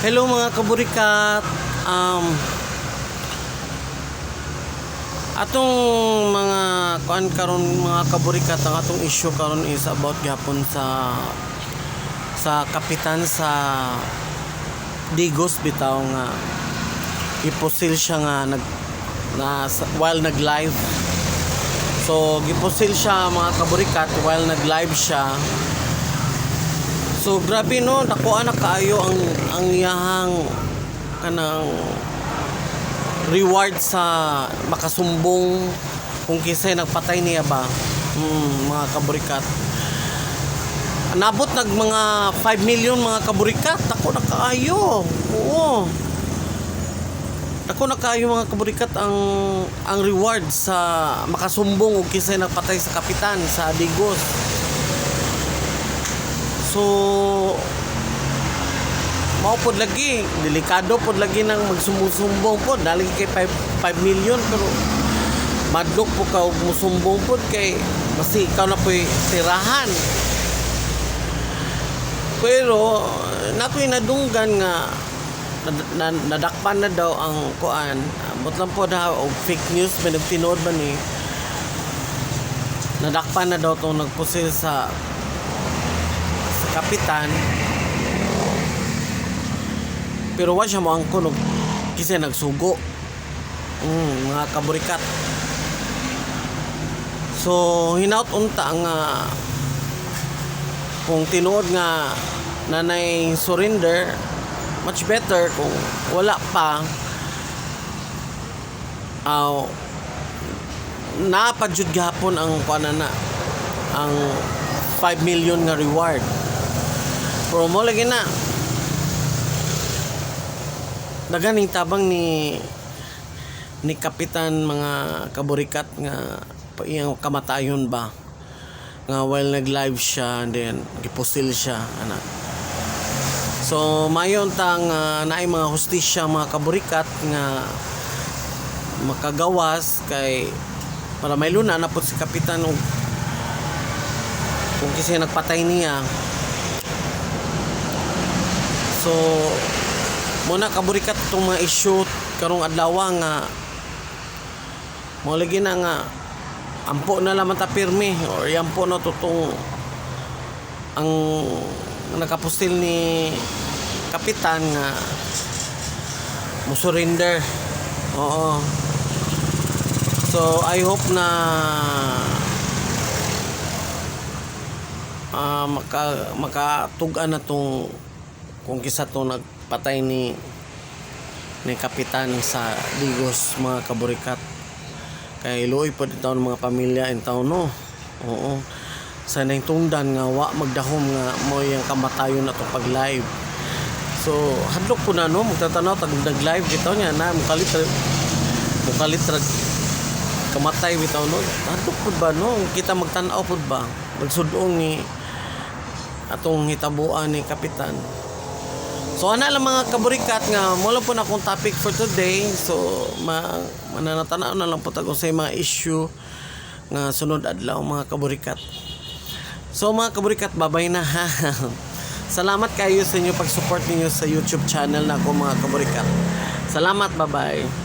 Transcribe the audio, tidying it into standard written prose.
Hello mga kaburikat. Atong mga kuan karon mga kaburikat, ang atong issue karon is about gyapon sa kapitan sa Digos bitaw nga gipusil siya nga while nag-live. So gipusil siya mga kaburikat while nag-live siya. So grabe no, nakuha na kaayo ang iyahang kanang reward sa makasumbong kung kisay nagpatay niya ba. Mga kaburikat. Nabot nag mga 5 million mga kaburikat. Ako na kaayo. Oo. Ako na kaayo mga kaburikat ang reward sa makasumbong o kisay nagpatay sa kapitan sa Digos. So mao pod lagi, delikado pod lagi nang magsumusumbong pod dali kay 5 million, pero madlok po ka og musumbong pod kay basi ikaw na po'y tirahan. Pero nakoy nadunggan nga nadakpan na daw ang kuan. Ambot lang po na og fake news may nagtinood ba ni nadakpan na daw tong nagpusil sa kapitan, pero wa siya mo ang kunog kasi nagsugo. Mga kaburikat. So hinaut unta nga kung tinuod nga nanay surrender, much better kung wala pa napadyud gihapon ang kuanana ang 5 million nga reward. Pero mo lagi na naganing tabang ni kapitan mga kaburikat nga iyang kamatayon ba nga while nag-live siya, then gipusil siya ana. So mayon tang naay mga hustisya mga kaburikat nga makagawas kay para may luna na po si kapitan kung kasi nagpatay niya. So muna kaburikat itong mga issue karong adlaw nga mo lagi na nga ampo na lamang ta pirmi or yampo na tutong ang nakapustil ni kapitan nga mo surrender. Oo. So I hope na makatugan na tong kung kisa to nagpatay ni kapitan sa Digos mga kaburikat. Kay luoy po dito ng mga pamilya in town no. Oo. Sa nang tungdan nga wa magdahom nga mo yung kamatayon na to pag live. So hadlok ko na no, magtatanaw tag nag-live bitaw niya na mukalit kamatay bitaw no. Hadlok pud ba no, kita magtan-aw pud ba magsudong ni atong hitabuan ni kapitan. So ana lang mga kaburikat nga mo lang po na akong topic for today. So mananatanaw na lang po tago sa mga issue nga sunod adlaw mga kaburikat. So mga kaburikat, babay na ha. Salamat kayo sa inyo pag-support niyo sa YouTube channel na ako mga kaburikat. Salamat, bye-bye.